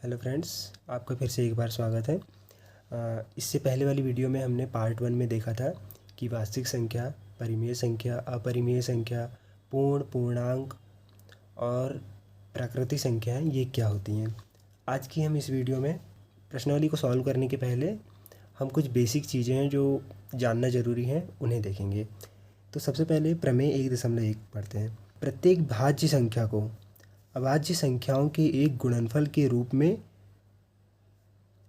Hello friends, आपका फिर से एक बार स्वागत है। इससे पहले वाली वीडियो में हमने पार्ट 1 में देखा था कि वास्तविक संख्या, परिमेय संख्या, अपरिमेय संख्या, पूर्ण, पूर्णांक और प्राकृतिक संख्याएं ये क्या होती हैं। आज की हम इस वीडियो में प्रश्नावली को सॉल्व करने के पहले हम कुछ बेसिक चीज़ें हैं जो जानना ज़रूरी हैं उन्हें देखेंगे। तो सबसे पहले प्रमेय 1.1 पढ़ते हैं। प्रत्येक भाज्य संख्या को अभाज्य संख्याओं के एक गुणनफल के रूप में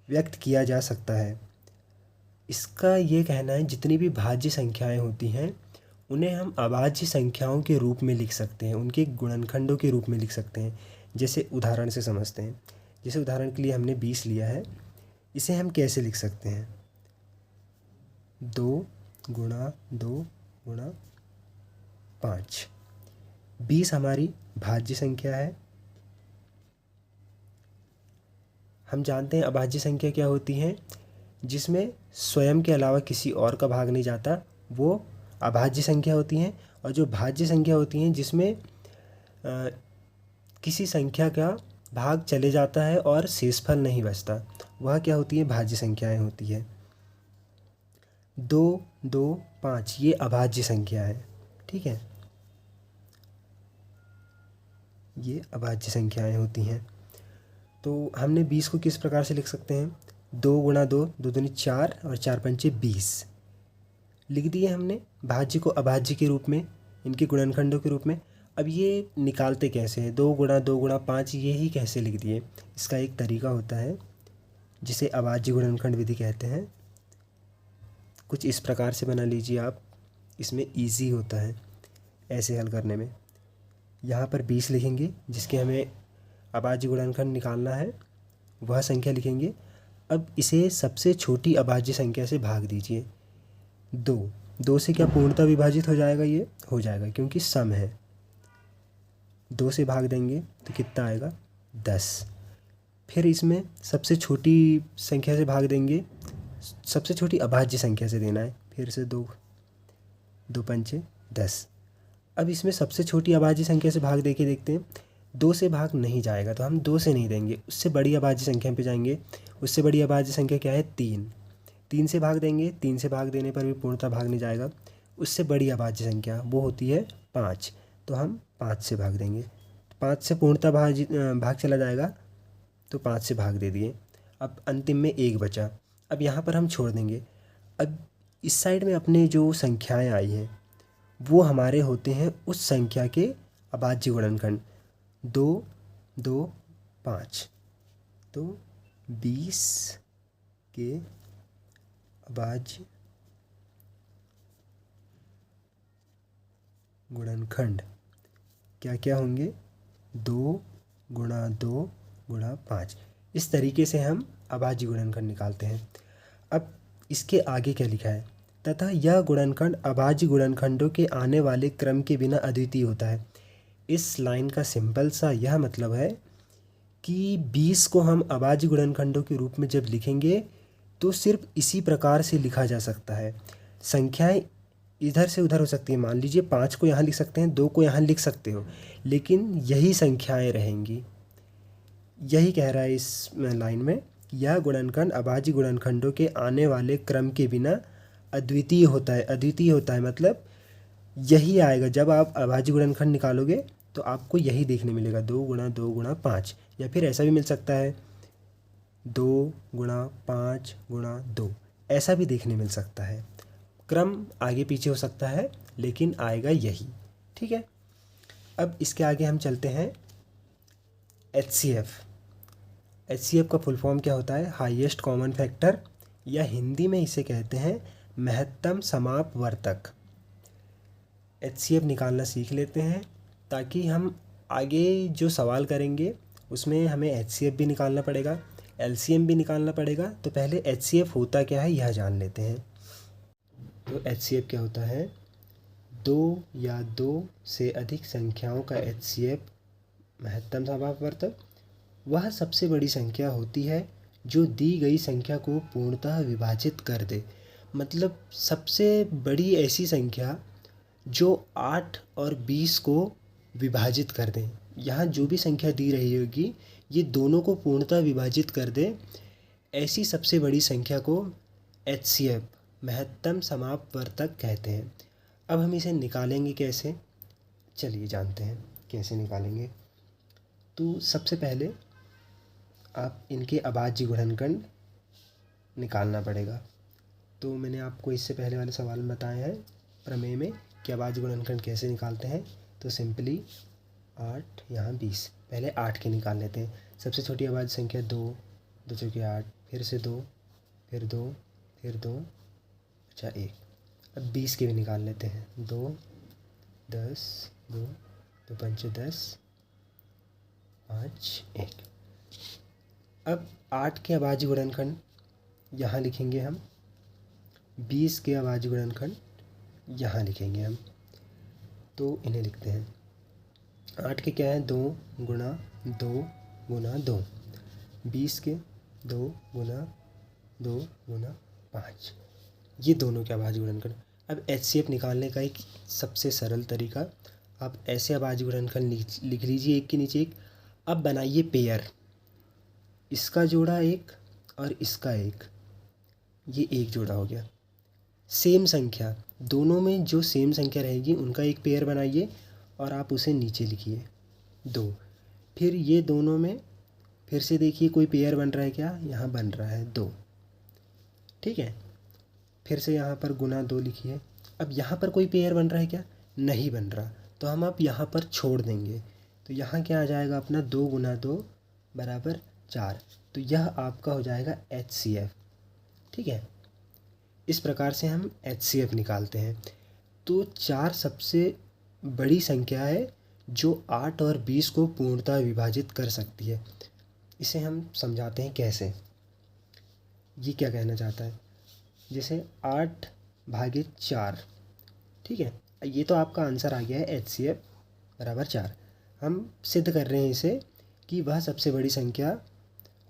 व्यक्त किया जा सकता है। इसका ये कहना है जितनी भी भाज्य संख्याएं होती हैं उन्हें हम अभाज्य संख्याओं के रूप में लिख सकते हैं, उनके गुणनखंडों के रूप में लिख सकते हैं। जैसे उदाहरण से समझते हैं। जैसे उदाहरण के लिए हमने 20 लिया है, इसे हम कैसे लिख सकते हैं? 2 गुणा 2 गुणा 5। 20 हमारी भाज्य संख्या है। हम जानते हैं अभाज्य संख्या क्या होती है, जिसमें स्वयं के अलावा किसी और का भाग नहीं जाता, वो अभाज्य संख्या होती हैं। और जो भाज्य संख्या होती हैं जिसमें किसी संख्या का भाग चले जाता है और शेषफल नहीं बचता, वह क्या होती है? भाज्य संख्याएं होती है। 2, 2, 5 ये अभाज्य संख्या है। ठीक है, ये अभाज्य संख्याएं होती हैं। तो हमने 20 को किस प्रकार से लिख सकते हैं? 2 गुणा 2, 2 दूनी 4 और 4 पंचे 20 लिख दिए हमने भाज्य को अभाज्य के रूप में, इनके गुणनखंडों के रूप में। अब ये निकालते कैसे हैं? 2 गुणा 2 गुणा 5 ये ही कैसे लिख दिए? इसका एक तरीका होता है जिसे अभाज्य गुणनखंड विधि कहते हैं। कुछ इस प्रकार से बना लीजिए आप, इसमें ईजी होता है ऐसे हल करने में। यहाँ पर 20 लिखेंगे जिसके हमें अभाज्य गुणनखंड निकालना है, वह संख्या लिखेंगे। अब इसे सबसे छोटी अभाज्य संख्या से भाग दीजिए। 2 से क्या पूर्णतः विभाजित हो जाएगा? ये हो जाएगा क्योंकि सम है। 2 से भाग देंगे तो कितना आएगा? 10। फिर इसमें सबसे छोटी संख्या से भाग देंगे, सबसे छोटी अभाज्य संख्या से देना है। फिर से 2, 2 पंचे 10। अब इसमें सबसे छोटी अभाज्य संख्या से भाग दे के देखते हैं। 2 से भाग नहीं जाएगा तो हम 2 से नहीं देंगे, उससे बड़ी अभाज्य संख्या पे जाएंगे। उससे बड़ी अभाज्य संख्या क्या है? 3। 3 से भाग देंगे, 3 से भाग देने पर भी पूर्णतः भाग नहीं जाएगा। उससे बड़ी अभाज्य संख्या वो होती है 5, तो हम 5 से भाग देंगे। 5 से पूर्णतः भाग चला जाएगा तो 5 से भाग दे दिए। अब अंतिम में 1 बचा, अब यहाँ पर हम छोड़ देंगे। अब इस साइड में अपने जो संख्याएँ आई हैं वो हमारे होते हैं उस संख्या के अभाज्य गुणनखंड। 2, 2, 5, तो 20 के अभाज्य गुणनखंड क्या क्या होंगे? 2 गुणा 2 गुणा 5। इस तरीके से हम अभाज्य गुणनखंड निकालते हैं। अब इसके आगे क्या लिखा है? तथा यह गुणनखंड अभाज्य गुणनखंडों के आने वाले क्रम के बिना अद्वितीय होता है। इस लाइन का सिंपल सा यह मतलब है कि 20 को हम अभाज्य गुणनखंडों के रूप में जब लिखेंगे तो सिर्फ इसी प्रकार से लिखा जा सकता है। संख्याएं इधर से उधर हो सकती हैं। मान लीजिए 5 को यहाँ लिख सकते हैं, 2 को यहाँ लिख सकते हो, लेकिन यही संख्याएं रहेंगी। यही कह रहा है इस लाइन में, यह गुणनखंड अभाज्य गुणनखंडों के आने वाले क्रम के बिना अद्वितीय होता है। अद्वितीय होता है मतलब यही आएगा। जब आप अभाज्य गुणनखंड निकालोगे तो आपको यही देखने मिलेगा, 2 गुणा 2 गुणा 5। या फिर ऐसा भी मिल सकता है 2 गुणा 5 गुणा 2, ऐसा भी देखने मिल सकता है। क्रम आगे पीछे हो सकता है लेकिन आएगा यही। ठीक है, अब इसके आगे हम चलते हैं HCF। HCF का फुल फॉर्म क्या होता है? हाईएस्ट कॉमन फैक्टर, या हिंदी में इसे कहते हैं महत्तम समापवर्तक। HCF निकालना सीख लेते हैं ताकि हम आगे जो सवाल करेंगे उसमें हमें HCF भी निकालना पड़ेगा, LCM भी निकालना पड़ेगा। तो पहले HCF होता क्या है यह जान लेते हैं। तो HCF क्या होता है? 2 या 2 से अधिक संख्याओं का HCF महत्तम समापवर्तक वह सबसे बड़ी संख्या होती है जो दी गई संख्या को पूर्णतः विभाजित कर दे। मतलब सबसे बड़ी ऐसी संख्या जो 8 और 20 को विभाजित कर दें। यहाँ जो भी संख्या दी रही होगी ये दोनों को पूर्णतः विभाजित कर दे, ऐसी सबसे बड़ी संख्या को HCF महत्तम समापवर्तक कहते हैं। अब हम इसे निकालेंगे कैसे, चलिए जानते हैं कैसे निकालेंगे। तो सबसे पहले आप इनके अभाज्य गुणनखंड निकालना पड़ेगा। तो मैंने आपको इससे पहले वाले सवाल में बताया है प्रमेय में कि अभाज्य गुणनखंड कैसे निकालते हैं। तो सिंपली 8 यहाँ 20, पहले 8 के निकाल लेते हैं। सबसे छोटी अभाज्य संख्या 2, 2 चौके 8, फिर से 2, फिर 2, फिर 2, अच्छा 1। अब 20 के भी निकाल लेते हैं। 2, 10, 2, 2 पंचे 10, 5, 1। अब 8 के अभाज्य गुणनखंड यहाँ लिखेंगे हम, 20 के अभाज्य गुणनखंड यहाँ लिखेंगे हम। तो इन्हें लिखते हैं। 8 के क्या है, 2 गुणा 2 गुणा 2, 20 के 2 गुणा 2 गुणा 5, ये दोनों के अभाज्य गुणनखंड। अब HCF निकालने का एक सबसे सरल तरीका, आप ऐसे अभाज्य गुणनखंड लिख लीजिए एक के नीचे एक। अब बनाइए पेयर, इसका जोड़ा 1 और इसका 1, ये एक जोड़ा हो गया। सेम संख्या, दोनों में जो सेम संख्या रहेगी उनका एक पेयर बनाइए और आप उसे नीचे लिखिए 2। फिर ये दोनों में फिर से देखिए कोई पेयर बन रहा है क्या, यहाँ बन रहा है 2, ठीक है। फिर से यहाँ पर गुना 2 लिखिए। अब यहाँ पर कोई पेयर बन रहा है क्या, नहीं बन रहा, तो हम अब यहाँ पर छोड़ देंगे। तो यहाँ क्या आ जाएगा अपना, 2 गुना 2 बराबर 4। तो यह आपका हो जाएगा HCF, ठीक है। इस प्रकार से हम HCF निकालते हैं। तो 4 सबसे बड़ी संख्या है जो 8 और 20 को पूर्णतः विभाजित कर सकती है। इसे हम समझाते हैं कैसे। ये क्या कहना चाहता है, जैसे 8 भागे 4, ठीक है। ये तो आपका आंसर आ गया है HCF बराबर 4। हम सिद्ध कर रहे हैं इसे कि वह सबसे बड़ी संख्या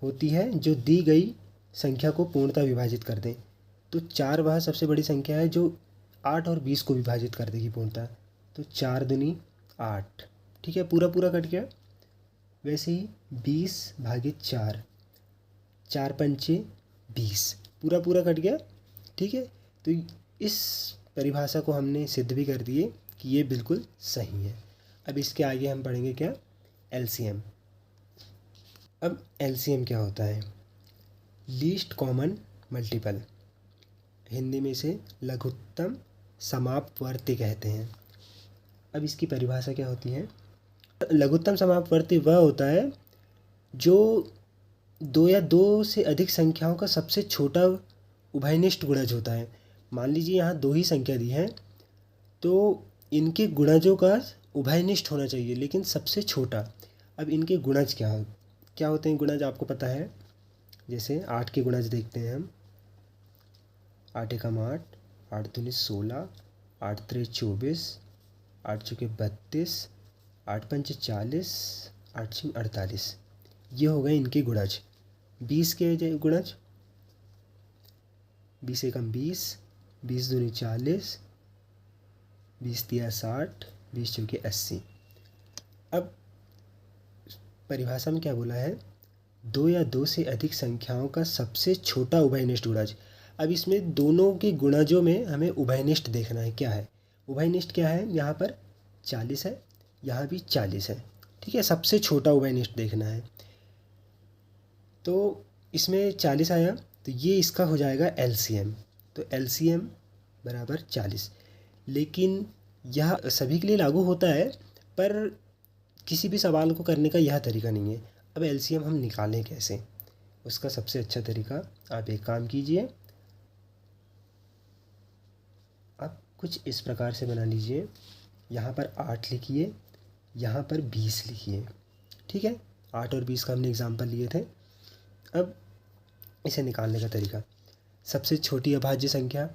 होती है जो दी गई संख्या को पूर्णतः विभाजित कर दे। तो 4 वह सबसे बड़ी संख्या है जो 8 और 20 को विभाजित कर देगी पूर्णतः। तो 4 दूनी 8, ठीक है, पूरा पूरा कट गया। वैसे ही 20 भागे 4, 4 पंचे 20, पूरा पूरा कट गया, ठीक है। तो इस परिभाषा को हमने सिद्ध भी कर दिए कि ये बिल्कुल सही है। अब इसके आगे हम पढ़ेंगे क्या, LCM। अब LCM क्या होता है, लीस्ट कॉमन मल्टीपल, हिंदी में इसे लघुत्तम समापवर्ती कहते हैं। अब इसकी परिभाषा क्या होती है, लघुत्तम समापवर्ती वह होता है जो 2 या 2 से अधिक संख्याओं का सबसे छोटा उभयनिष्ठ गुणज होता है। मान लीजिए यहाँ 2 ही संख्या दी है, तो इनके गुणजों का उभयनिष्ठ होना चाहिए लेकिन सबसे छोटा। अब इनके गुणज क्या होते हैं, गुणज आपको पता है। जैसे 8 के गुणज देखते हैं हम, 8 एकम 8, 8 दूनी 16, 8 त्रे 24, 8 चौके 32, 8 पंचे 40, 8 छीं 48, ये हो गए इनके गुणज। 20 के गुणज, 20 एकम 20, 20 दूनी 40, 20 तिया 60, 20 चौके 80। अब परिभाषा में क्या बोला है, 2 या 2 से अधिक संख्याओं का सबसे छोटा उभयनिष्ठ गुणज। अब इसमें दोनों के गुणजों में हमें उभयनिष्ठ देखना है, क्या है उभयनिष्ठ, क्या है, यहाँ पर 40 है, यहाँ भी 40 है, ठीक है। सबसे छोटा उभयनिष्ठ देखना है। तो इसमें 40 आया, तो ये इसका हो जाएगा LCM। तो LCM बराबर 40। लेकिन यह सभी के लिए लागू होता है, पर किसी भी सवाल को करने का यह तरीका नहीं है। अब LCM हम निकालें कैसे, उसका सबसे अच्छा तरीका, आप एक काम कीजिए, आप कुछ इस प्रकार से बना लीजिए। यहाँ पर 8 लिखिए, यहाँ पर 20 लिखिए, ठीक है। 8 और 20 का हमने एग्जाम्पल लिए थे। अब इसे निकालने का तरीका, सबसे छोटी अभाज्य संख्या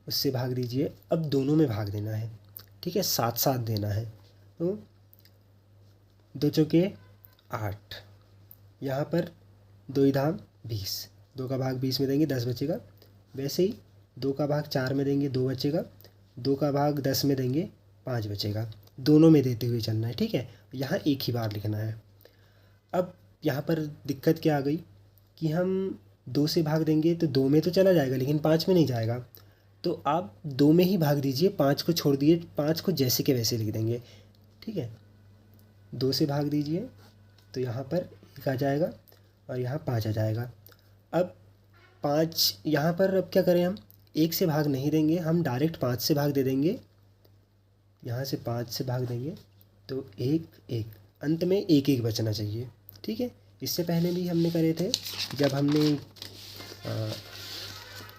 उससे भाग दीजिए। अब दोनों में भाग देना है, ठीक है, साथ साथ देना है। तो 2 चौके 8, यहाँ पर 2 धाम 20, 2 का भाग 20 में देंगे 10 बचेगा। वैसे ही 2 का भाग 4 में देंगे 2 बचेगा, 2 का भाग 10 में देंगे 5 बचेगा। दोनों में देते हुए चलना है, ठीक है। यहाँ एक ही बार लिखना है। अब यहाँ पर दिक्कत क्या आ गई कि हम 2 से भाग देंगे तो 2 में तो चला जाएगा लेकिन 5 में नहीं जाएगा। तो आप 2 में ही भाग दीजिए, 5 को छोड़ दिए, 5 को जैसे के वैसे लिख देंगे। ठीक है, 2 से भाग दीजिए तो यहाँ पर 1 आ जाएगा और यहाँ 5 आ जाएगा। अब 5 यहाँ पर अब क्या करें, हम 1 से भाग नहीं देंगे, हम डायरेक्ट 5 से भाग दे देंगे। यहाँ से 5 से भाग देंगे तो 1 1, अंत में 1 1 बचना चाहिए। ठीक है, इससे पहले भी हमने करे थे, जब हमने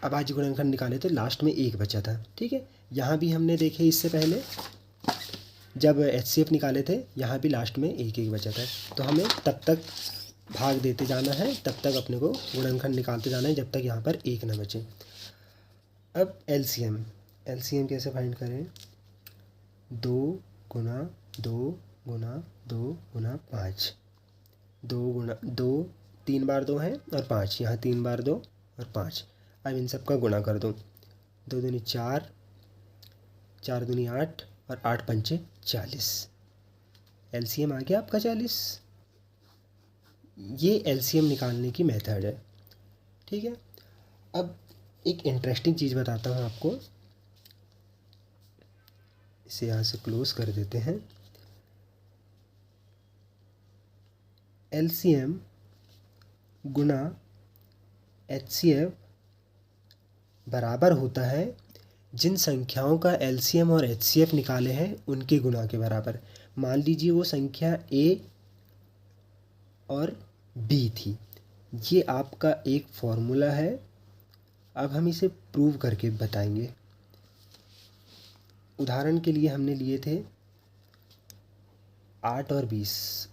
अभाज्य गुणनखंड निकाले थे लास्ट में 1 बचा था। ठीक है, यहाँ भी हमने देखे इससे पहले जब HCF निकाले थे, यहाँ भी लास्ट में 1 1 बचा था। तो हमें तब तक भाग देते जाना है, तब तक अपने को गुणनखंड निकालते जाना है जब तक यहाँ पर 1 ना बचे। अब LCM कैसे फाइंड करें, 2 गुना 2 गुना 2 गुना 5, 2 गुना 2, 3 बार 2 है और 5, यहाँ 3 बार 2 और 5। अब इन सब का गुणा कर दो, 2 दूनी 4, 4 दूनी 8 और 8 पंचे 40। LCM आ गया आपका 40। ये LCM निकालने की मेथड है। ठीक है, अब एक इंटरेस्टिंग चीज़ बताता हूँ आपको, इसे यहाँ से क्लोज कर देते हैं। LCM गुना HCF बराबर होता है जिन संख्याओं का LCM और HCF निकाले हैं उनके गुना के बराबर। मान लीजिए वो संख्या A और B थी। ये आपका एक फॉर्मूला है, अब हम इसे प्रूव करके बताएंगे। उदाहरण के लिए हमने लिए थे 8 और 20।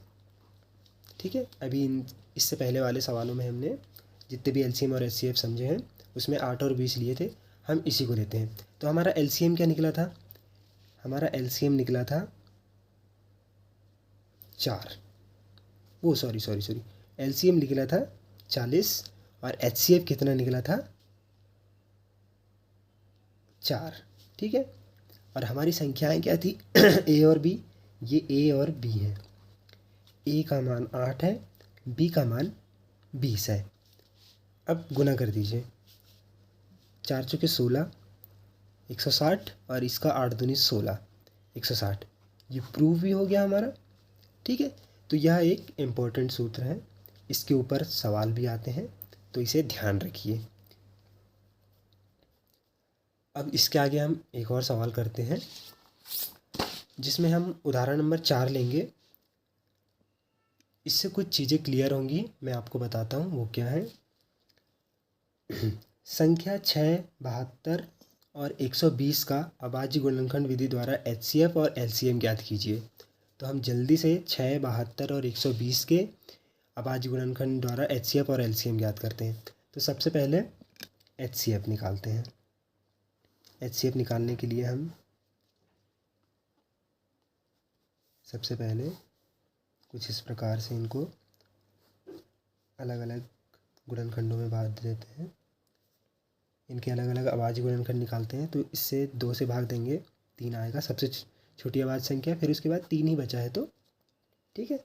ठीक है, अभी इससे पहले वाले सवालों में हमने जितने भी LCM और HCF समझे हैं उसमें 8 और 20 लिए थे, हम इसी को लेते हैं। तो हमारा LCM क्या निकला था, हमारा LCM निकला था 4, वो सॉरी LCM निकला था 40 और HCF कितना निकला था 4। ठीक है, और हमारी संख्याएं क्या थी A और B, ये A और B है। A का मान 8 है, B का मान 20 है। अब गुना कर दीजिए, 4 चौके 16, 160 और इसका 8 दूनी 16, 160। ये प्रूव भी हो गया हमारा। ठीक है, तो यह एक इम्पोर्टेंट सूत्र है, इसके ऊपर सवाल भी आते हैं तो इसे ध्यान रखिए। अब इसके आगे हम एक और सवाल करते हैं जिसमें हम उदाहरण नंबर 4 लेंगे। इससे कुछ चीज़ें क्लियर होंगी, मैं आपको बताता हूँ वो क्या है। संख्या 6, 72 और 120 का अभाज्य गुणनखंड विधि द्वारा HCF और LCM ज्ञात कीजिए। तो हम जल्दी से 6, 72 और 120 के अभाज्य गुणनखंड द्वारा HCF और LCM ज्ञात करते हैं। तो सबसे पहले HCF निकालते हैं। HCF निकालने के लिए हम सबसे पहले कुछ इस प्रकार से इनको अलग अलग गुणनखंडों में बांट देते हैं, इनके अलग अलग अभाज्य गुणनखंड निकालते हैं। तो इससे 2 से भाग देंगे 3 आएगा, सबसे छोटी अभाज्य संख्या, फिर उसके बाद 3 ही बचा है तो ठीक है।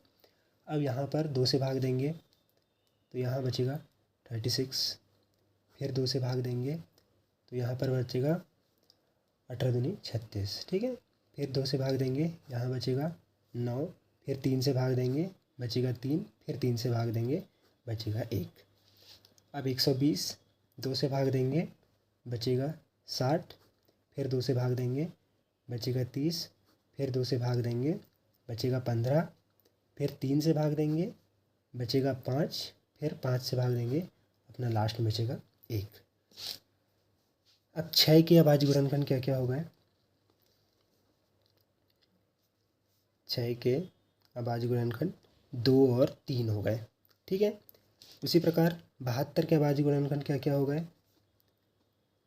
अब यहाँ पर 2 से भाग देंगे तो यहाँ बचेगा 36, फिर 2 से भाग देंगे तो यहाँ पर बचेगा 18 दूनी 36। ठीक है, फिर 2 से भाग देंगे यहाँ बचेगा 9, फिर 3 से भाग देंगे बचेगा 3, फिर 3 से भाग देंगे बचेगा 1। अब 120, 2 से भाग देंगे बचेगा 60, फिर 2 से भाग देंगे बचेगा 30, फिर 2 से भाग देंगे बचेगा 15, फिर 3 से भाग देंगे बचेगा 5, फिर 5 से भाग देंगे अपना लास्ट में बचेगा 1। अब 6 के अभाज्य गुणनखंड क्या क्या हो गए, 6 के अभाज्य गुणनखंड 2 और 3 हो गए। ठीक है, उसी प्रकार 72 के अभाज्य गुणनखंड क्या क्या हो गए,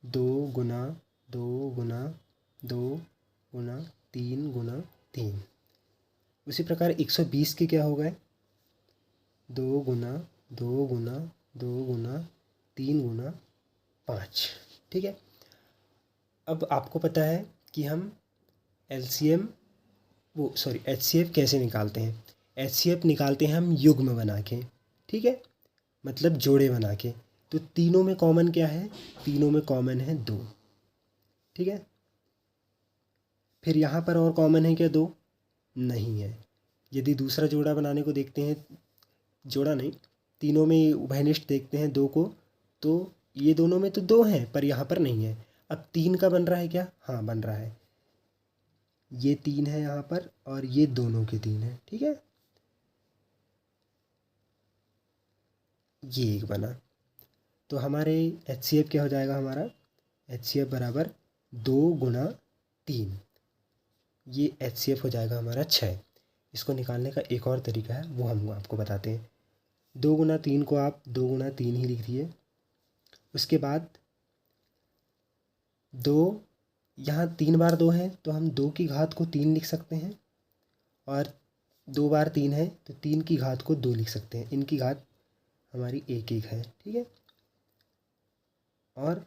2 गुना 2 गुना 2 गुना 3 गुना 3। उसी प्रकार 120 के क्या हो गए, 2 गुना 2 गुना 2 गुना 3 गुना 5। ठीक है, अब आपको पता है कि हम HCF कैसे निकालते हैं। HCF निकालते हैं हम युग्म बना के, ठीक है, मतलब जोड़े बना के। तो तीनों में कॉमन क्या है? तीनों में कॉमन है 2, ठीक है। फिर यहाँ पर और कॉमन है क्या 2? नहीं है। यदि दूसरा जोड़ा बनाने को देखते हैं, जोड़ा नहीं, तीनों में उभयनिष्ठ देखते हैं 2 को, तो ये दोनों में तो 2 हैं पर यहाँ पर नहीं है। अब 3 का बन रहा है क्या? हाँ बन रहा है, ये 3 है यहाँ पर और ये दोनों के 3 है, ठीक है। ये एक बना, तो हमारे HCF क्या हो जाएगा? हमारा HCF बराबर 2 गुणा 3, ये HCF हो जाएगा हमारा 6। इसको निकालने का एक और तरीका है, वो हम आपको बताते हैं। 2 गुणा 3 को आप 2 गुणा 3 ही लिख दिए। उसके बाद 2, यहाँ 3 बार 2 है तो हम 2 की घात को 3 लिख सकते हैं, और 2 बार 3 है तो 3 की घात को 2 लिख सकते हैं। इनकी घात हमारी 1 1 है, ठीक है। और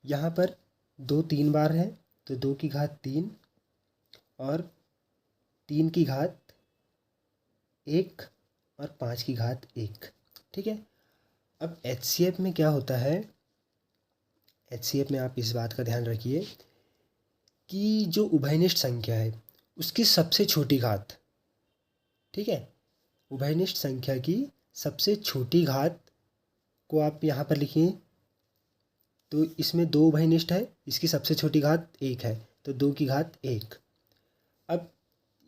यहाँ पर 2 3 बार है तो 2 की घात 3 और 3 की घात 1 और 5 की घात 1, ठीक है। अब HCF में क्या होता है? HCF में आप इस बात का ध्यान रखिए कि जो उभयनिष्ठ संख्या है उसकी सबसे छोटी घात, ठीक है, उभयनिष्ठ संख्या की सबसे छोटी घात को आप यहाँ पर लिखिए। तो इसमें 2 उभयनिष्ठ है, इसकी सबसे छोटी घात 1 है तो 2 की घात 1। अब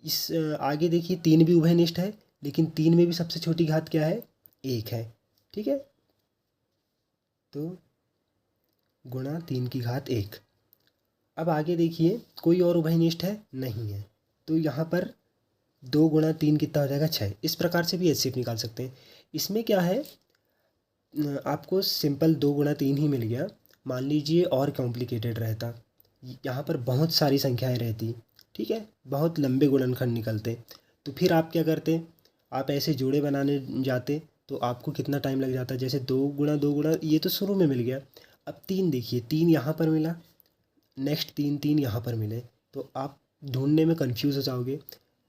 इस आगे देखिए 3 भी उभयनिष्ठ है, लेकिन 3 में भी सबसे छोटी घात क्या है? 1 है, ठीक है। तो गुणा 3 की घात 1। अब आगे देखिए कोई और उभयनिष्ठ है? नहीं है, तो यहाँ पर 2 गुणा 3 कितना हो जाएगा? 6। इस प्रकार से भी HCF निकाल सकते हैं। इसमें क्या है, आपको सिंपल 2 गुणा 3 ही मिल गया। मान लीजिए और कॉम्प्लिकेटेड रहता, यहाँ पर बहुत सारी संख्याएं रहती, ठीक है, बहुत लंबे गुणनखंड निकलते, तो फिर आप क्या करते? आप ऐसे जोड़े बनाने जाते तो आपको कितना टाइम लग जाता? जैसे 2 गुणा ये तो शुरू में मिल गया। अब 3 देखिए, 3 यहाँ पर मिला, नेक्स्ट 3 यहाँ पर मिले, तो आप ढूंढने में कंफ्यूज हो जाओगे।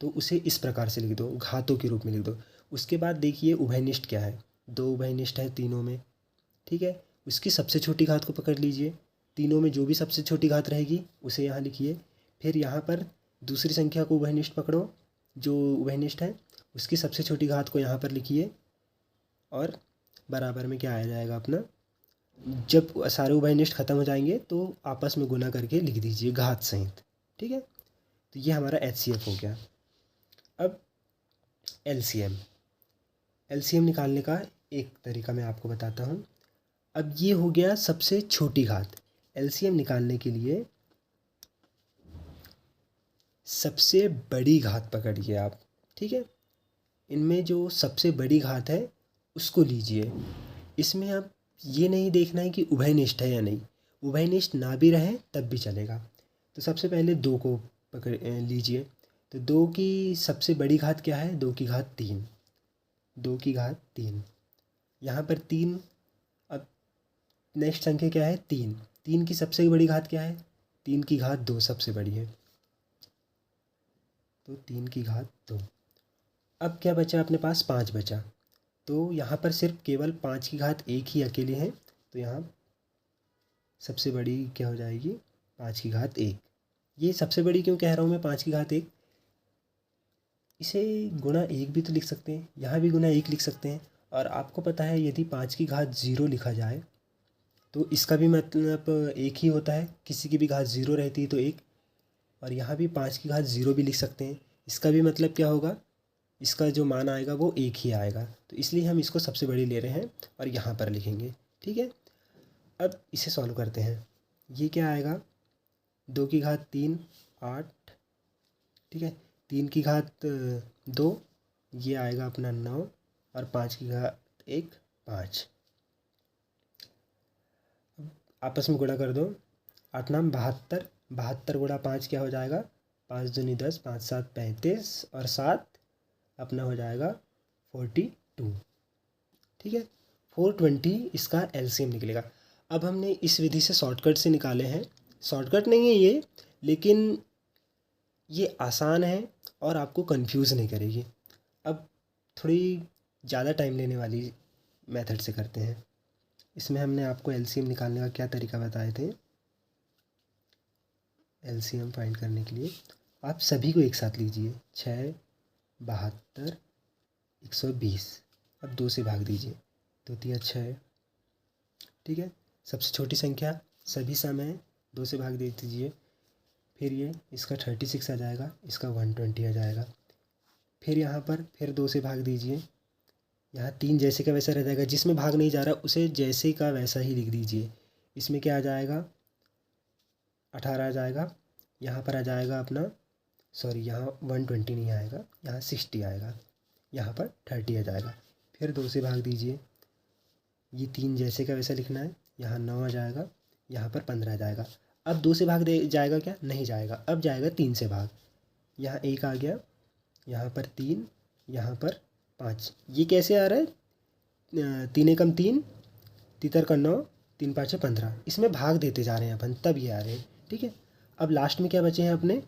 तो उसे इस प्रकार से लिख दो, घातों के रूप में लिख दो। उसके बाद देखिए उभयनिष्ठ क्या है? 2 उभयनिष्ठ है तीनों में, ठीक है। उसकी सबसे छोटी घात को पकड़ लीजिए, तीनों में जो भी सबसे छोटी घात रहेगी उसे यहाँ लिखिए। फिर यहाँ पर दूसरी संख्या को उभयनिष्ठ पकड़ो, जो उभयनिष्ठ है उसकी सबसे छोटी घात को यहाँ पर लिखिए, और बराबर में क्या आ जाएगा अपना? जब सारे उभयनिष्ठ खत्म हो जाएंगे तो आपस में गुना करके लिख दीजिए घात सहित, ठीक है। तो ये हमारा HCF हो गया। अब LCM निकालने का एक तरीका मैं आपको बताता हूँ। अब ये हो गया सबसे छोटी घात। LCM निकालने के लिए सबसे बड़ी घात पकड़िए आप, ठीक है। इनमें जो सबसे बड़ी घात है उसको लीजिए। इसमें आप ये नहीं देखना है कि उभयनिष्ठ है या नहीं, उभयनिष्ठ ना भी रहे तब भी चलेगा। तो सबसे पहले 2 को पकड़ लीजिए। तो 2 की सबसे बड़ी घात क्या है? 2 की घात 3, 2 की घात 3, यहाँ पर 3। अब नेक्स्ट संख्या क्या है? 3, 3 की सबसे बड़ी घात क्या है? 3 की घात 2 सबसे बड़ी है, तो 3 की घात 2। अब क्या बचा अपने पास? 5 बचा। तो यहाँ पर सिर्फ केवल 5 की घात 1 ही अकेले हैं, तो यहाँ सबसे बड़ी क्या हो जाएगी? 5 की घात 1। ये सबसे बड़ी क्यों कह रहा हूँ मैं 5 की घात 1? इसे गुणा 1 भी तो लिख सकते हैं, यहाँ भी गुणा 1 लिख सकते हैं। और आपको पता है यदि 5 की घात 0 लिखा जाए तो इसका भी मतलब 1 ही होता है। किसी की भी घात 0 रहती है तो 1, और यहाँ भी 5 की घात 0 भी लिख सकते हैं, इसका भी मतलब क्या होगा? इसका जो मान आएगा वो 1 ही आएगा। तो इसलिए हम इसको सबसे बड़ी ले रहे हैं और यहाँ पर लिखेंगे, ठीक है। अब इसे सॉल्व करते हैं। ये क्या आएगा? 2 की घात 3 8, ठीक है, 3 की घात 2, ये आएगा अपना 9, और 5 की घात 1 5। आपस में गुणा कर दो, 8 नाम 72, 72 गुणा 5 क्या हो जाएगा? 5 दूनी 10, 5 7 35, और 7 अपना हो जाएगा 42, ठीक है। 420 इसका LCM निकलेगा। अब हमने इस विधि से शॉर्टकट से निकाले हैं, शॉर्टकट नहीं है ये, लेकिन ये आसान है और आपको कंफ्यूज नहीं करेगी। अब थोड़ी ज़्यादा टाइम लेने वाली मेथड से करते हैं। इसमें हमने आपको एलसीएम निकालने का क्या तरीका बताए थे। एलसीएम फाइंड करने के लिए आप सभी को एक साथ लीजिए, 6, 72, 120। अब 2 से भाग दीजिए, 2 तिया 6, ठीक है। सबसे छोटी संख्या सभी समय 2 से भाग दे दीजिए, फिर ये इसका 36 आ जाएगा, इसका 120 आ जाएगा। फिर यहाँ पर फिर 2 से भाग दीजिए, यहाँ 3 जैसे का वैसा रह जाएगा, जिसमें भाग नहीं जा रहा उसे जैसे का वैसा ही लिख दीजिए। इसमें क्या आ जाएगा, 18 आ जाएगा। यहाँ पर आ जाएगा अपना, सॉरी यहाँ 120 नहीं आएगा, यहाँ 60 आएगा, यहाँ पर 30 आ जाएगा। फिर 2 से भाग दीजिए, ये 3 जैसे का वैसा लिखना है, यहाँ 9 आ जाएगा, यहाँ पर 15 आ जाएगा। अब 2 से भाग दे जाएगा क्या, नहीं जाएगा, अब जाएगा 3 से भाग, यहाँ 1 आ गया, यहाँ पर 3, यहाँ पर 5। ये कैसे आ रहा है, 3 एकम 3, तीतर का 9, 3 5 15, इसमें भाग देते जा रहे हैं अपन, तब ये आ रहे हैं, ठीक है। अब लास्ट में क्या बचे हैं अपने,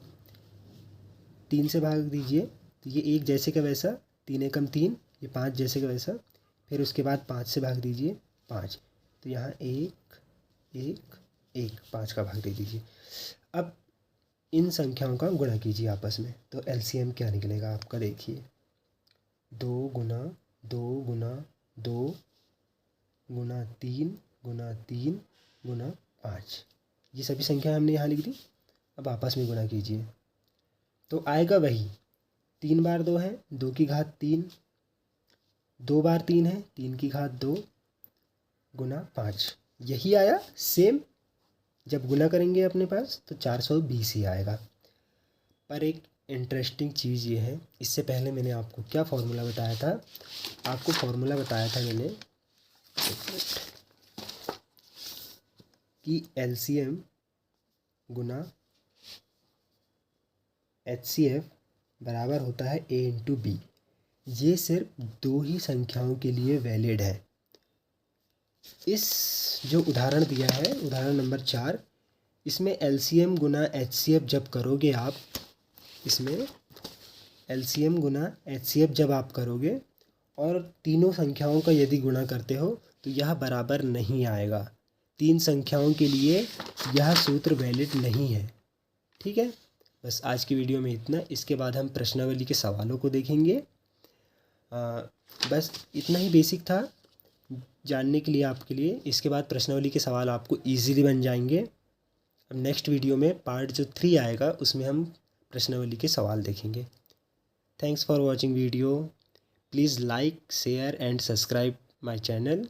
3 से भाग दीजिए तो ये 1 जैसे का वैसा, 3 एकम 3, ये 5 जैसे का वैसा, फिर उसके बाद 5 से भाग दीजिए 5, तो यहाँ 1 1 1, 5 का भाग दे दीजिए। अब इन संख्याओं का गुणा कीजिए आपस में, तो एलसीएम क्या निकलेगा आपका, देखिए 2 गुना 2 गुना 2 गुना 3 गुना 3 गुना 5, ये सभी संख्या हमने यहाँ लिख दी। अब आपस में गुणा कीजिए तो आएगा वही, 3 बार 2 है, 2 की घात 3, 2 बार 3 है, 3 की घात 2 गुना 5, यही आया सेम। जब गुना करेंगे अपने पास तो 420 ही आएगा। पर एक इंटरेस्टिंग चीज़ ये है, इससे पहले मैंने आपको क्या फॉर्मूला बताया था, आपको फॉर्मूला बताया था मैंने कि एलसीएम गुना एचसीएफ बराबर होता है ए इंटू बी। ये सिर्फ 2 ही संख्याओं के लिए वैलिड है। इस जो उदाहरण दिया है, उदाहरण नंबर 4, इसमें एलसीएम गुना एचसीएफ जब करोगे आप, इसमें एलसीएम गुना एचसीएफ जब आप करोगे और तीनों संख्याओं का यदि गुणा करते हो तो यह बराबर नहीं आएगा। 3 संख्याओं के लिए यह सूत्र वैलिड नहीं है, ठीक है। बस आज की वीडियो में इतना, इसके बाद हम प्रश्नावली के सवालों को देखेंगे। बस इतना ही बेसिक था जानने के लिए आपके लिए। इसके बाद प्रश्नावली के सवाल आपको इजीली बन जाएंगे। अब नेक्स्ट वीडियो में पार्ट जो 3 आएगा उसमें हम प्रश्नावली के सवाल देखेंगे। Thanks for watching video. Please like, share and subscribe my channel.